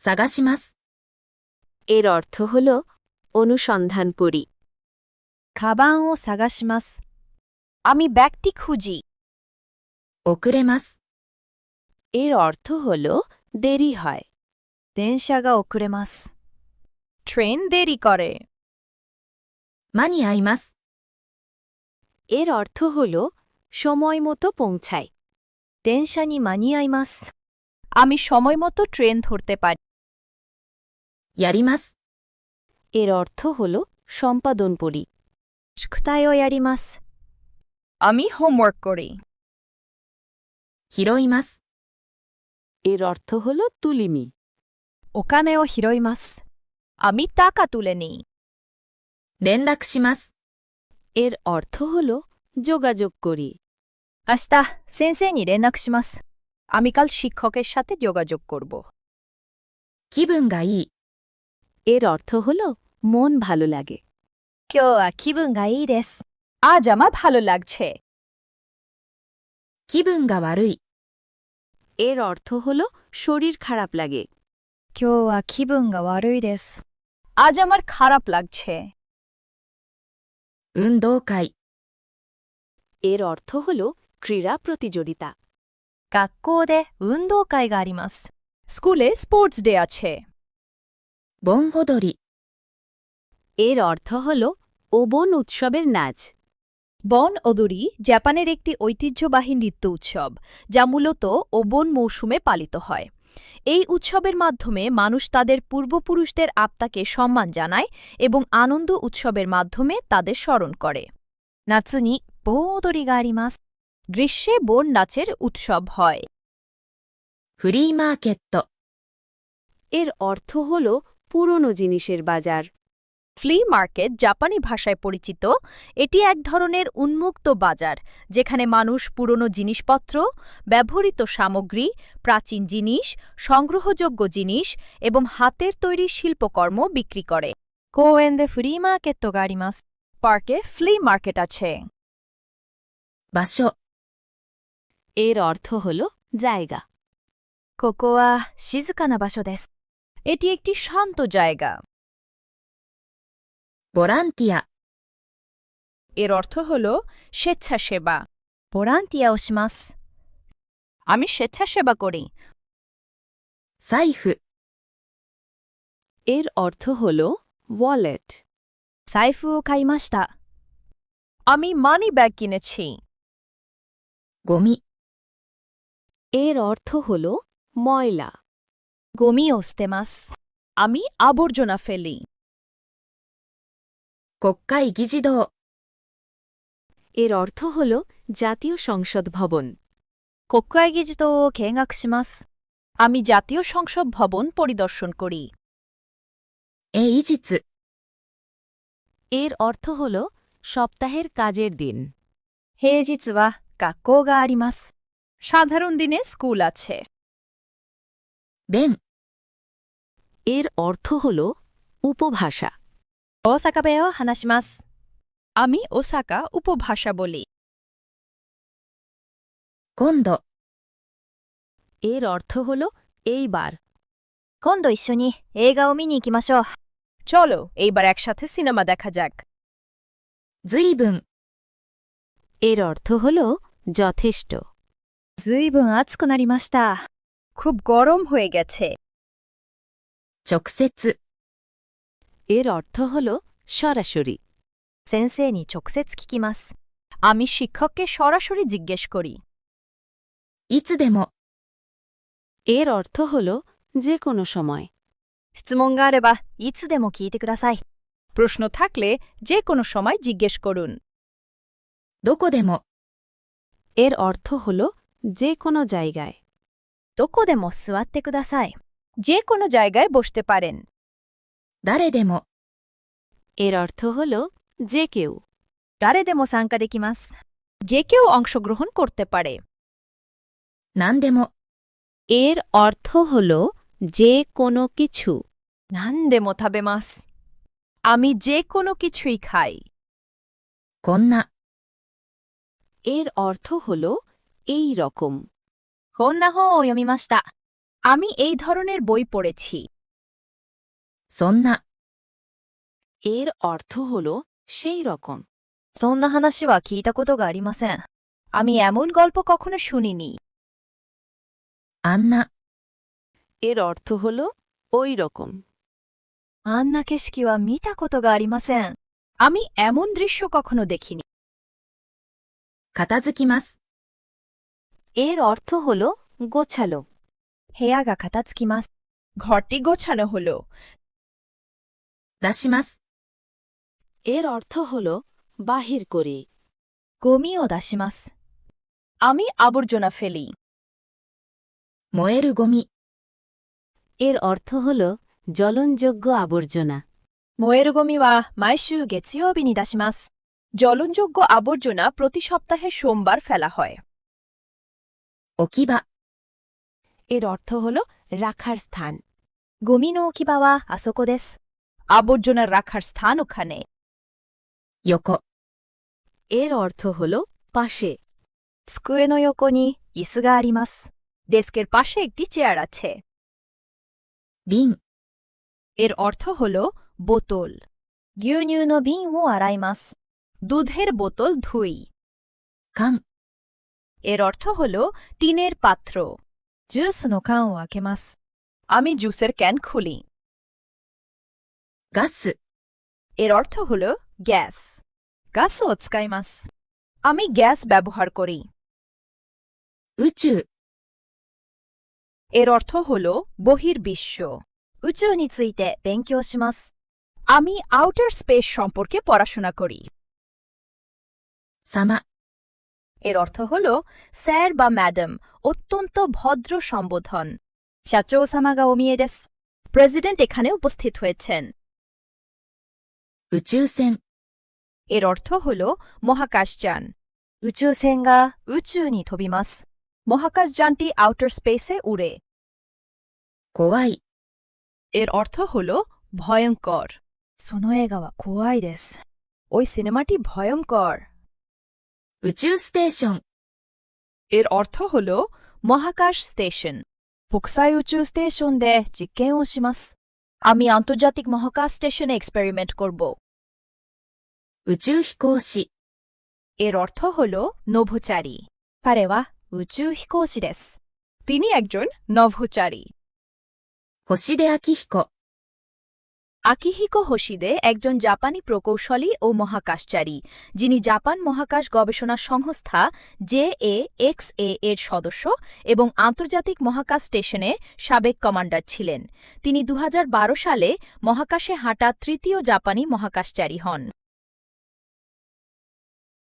探します。 এর অর্থ হল অনুসন্ধান করি। カバンを探します。আমি ব্যাগটি খুঁজি। 遅れます。 এর অর্থ হল দেরি হয়। 電車が遅れます。ট্রেন দেরি করে। 間に合います。 এর অর্থ হল সময় মতো পৌঁছায়। 電車に間に合います。আমি সময় মতো ট্রেন ধরতে পারি। やります。 এর অর্থ হল সম্পাদন করি। 宿題をやります。আমি হোমওয়ার্ক করি। 拾います。 এর অর্থ হল তুলিমি। お金を拾います。আমি টাকা তুলে নিই। 連絡します。 এর অর্থ হল যোগাযোগ করি। 明日先生に連絡します。আমি কাল শিক্ষকের সাথে যোগাযোগ করব। 気分がいい。 এর অর্থ হল মন ভালো লাগে। 今日は気分がいいです。আজ আমার ভালো লাগছে। 気分が悪い。 এর অর্থ হল শরীর খারাপ লাগে। 今日は気分が悪いです。আজ আমার খারাপ লাগছে। 運動会。 এর অর্থ হল ক্রীড়া প্রতিযোগিতা। 学校で運動会があります。স্কুলে স্পোর্টস ডে আছে। 盆踊り。 এর অর্থ হল ওবন উৎসবের নাচ। বন ওদুরি জাপানের একটি ঐতিহ্যবাহী নৃত্য উৎসব যা মূলত ওবন মৌসুমে পালিত হয়। এই উৎসবের মাধ্যমে মানুষ তাদের পূর্বপুরুষদের আত্মাকে সম্মান জানায় এবং আনন্দ উৎসবের মাধ্যমে তাদের স্মরণ করে। 夏に盆踊りがあります。গ্রীষ্মে বন নাচের উৎসব হয়। フリーマーケット。 এর অর্থ হল পুরনো জিনিসের বাজার। ফ্লি মার্কেট জাপানি ভাষায় পরিচিত। এটি এক ধরনের উন্মুক্ত বাজার যেখানে মানুষ পুরনো জিনিসপত্র, ব্যবহৃত সামগ্রী, প্রাচীন জিনিস, সংগ্রহযোগ্য জিনিস এবং হাতের তৈরি শিল্পকর্ম বিক্রি করে। 公園でフリーマーケットがあります。পার্কে ফ্লি মার্কেট আছে। 場所。 এর অর্থ হল জায়গা। ここは静かな場所です。এটি একটি শান্ত জায়গা। ボランティア。 এর অর্থ হল স্বেচ্ছাসেবা। ボランティアをします。আমি স্বেচ্ছাসেবা করি। 財布。 এর অর্থ হল ওয়ালেট। 財布を買いました。আমি মানি ব্যাগ কিনেছি। ゴミ。 এর অর্থ হল ময়লা। ゴミを捨てます。আমি আবর্জনা ফেলি। 国会議事堂。 এর অর্থ হল জাতীয় সংসদ ভবন। 国会議事堂を見学します。আমি জাতীয় সংসদ ভবন পরিদর্শন করি। 平日。 এর অর্থ হল সপ্তাহের কাজের দিন। 平日は学校があります。সাধারণ দিনে স্কুল আছে। 弁。 এর অর্থ হল উপভাষা। 大阪弁を話します。আমি ওসাকা উপভাষা বলি। 今度。 এর অর্থ হল এইবার। 今度一緒に映画を見に行きましょう。চলো এইবার একসাথে সিনেমা দেখা যাক। 随分。 এর অর্থ হল যথেষ্ট। ずいぶん暑くなりました。খুব গরম হয়ে গেছে। 直接。 এর অর্থ হল সরাসরি। 先生に直接聞きます。আমি শিক্ষককে সরাসরি জিজ্ঞেস করি। いつでも。 এর অর্থ হল যে কোনো সময়। 質問があればいつでも聞いてください。প্রশ্ন থাকলে যে কোনো সময় জিজ্ঞেস করুন। どこでも。 এর অর্থ হল যে কোনো জায়গায়। どこでも座ってください。যে কোনো জায়গায় বসতে পারেন। 誰でも。 এর অর্থ হল যে কেউ। 誰でも参加できます。যে কেউ অংশগ্রহণ করতে পারে। 何でも。 এর অর্থ হল যে কোনো কিছু। 何でも食べます。আমি যে কোনো কিছুই খাই। こんな。 এর অর্থ হল এই রকম। こんな本を読みました。আমি এই ধরনের বই পড়েছি। そんな、 এর অর্থ হল সেই রকম। そんな話は聞いたことがありません。আমি এমন গল্প কখনো শুনিনি। あんな、 এর অর্থ হল ওই রকম। あんな景色は見たことがありません。আমি এমন দৃশ্য কখনো দেখিনি। 片付きます。 এর অর্থ হল গোছালো। 部屋が片付きます。ঘরটি গোছানো হলো। 出します。 এর অর্থ হল বাহির করি। ゴミを出します。আমি আবর্জনা ফেলি। 燃えるゴミ、 এর অর্থ হল জ্বলনযোগ্য আবর্জনা। 燃えるゴミは毎週月曜日に出します。জ্বলনযোগ্য আবর্জনা প্রতি সপ্তাহে সোমবার ফেলা হয়। 置き場、 এর অর্থ হল রাখার স্থান। ゴミの置き場はあそこです。আবর্জনা রাখার স্থান ওখানে। 横、 এর অর্থ হল পাশে। 机の横に椅子があります。ডেস্কের পাশে একটি চেয়ার আছে। 瓶、 এর অর্থ হল বোতল। 牛乳の瓶を洗います。দুধের বোতল ধুই। 缶、 এর অর্থ হল টিনের পাত্র। ジュースの缶を開けます。আমি জুসের ক্যান খুলি। ガス、 এর অর্থ হল গ্যাস। গাছ ও使います。আমি গ্যাস ব্যবহার করি। 宇宙、 এর অর্থ হল বহির্বিশ্ব। 宇宙について勉強します。আমি আউটার স্পেস সম্পর্কে পড়াশোনা করি। 様、 এর অর্থ হল স্যার বা ম্যাডাম, অত্যন্ত ভদ্র সম্বোধন। 社長様がお見えです。প্রেসিডেন্ট এখানে উপস্থিত হয়েছেন। 宇宙船、 এর অর্থ হল মহাকাশযান। 宇宙船が宇宙に飛びます。মহাকাশযানটি আউটার স্পেসে উড়ে। 怖い、 এর অর্থ হল ভয়ঙ্কর। その映画は怖いです。ওই সিনেমাটি ভয়ঙ্কর। 宇宙ステーション、 এর অর্থ হল মহাকাশ স্টেশন। 国際宇宙ステーションで実験をします。আমি আন্তর্জাতিক মহাকাশ স্টেশনে এক্সপেরিমেন্ট করব। 宇宙飛行士、 এর অর্থ হল নভোচারী। 彼は宇宙飛行士です。তিনি একজন নভোচারী। 星出彰彦、 আকিহিকো হোশিদে একজন জাপানি প্রকৌশলী ও মহাকাশচারী, যিনি জাপান মহাকাশ গবেষণা সংস্থা JAXA এর সদস্য এবং আন্তর্জাতিক মহাকাশ স্টেশনে সাবেক কমান্ডার ছিলেন। তিনি 2012 সালে মহাকাশে হাঁটা তৃতীয় জাপানি মহাকাশচারী হন।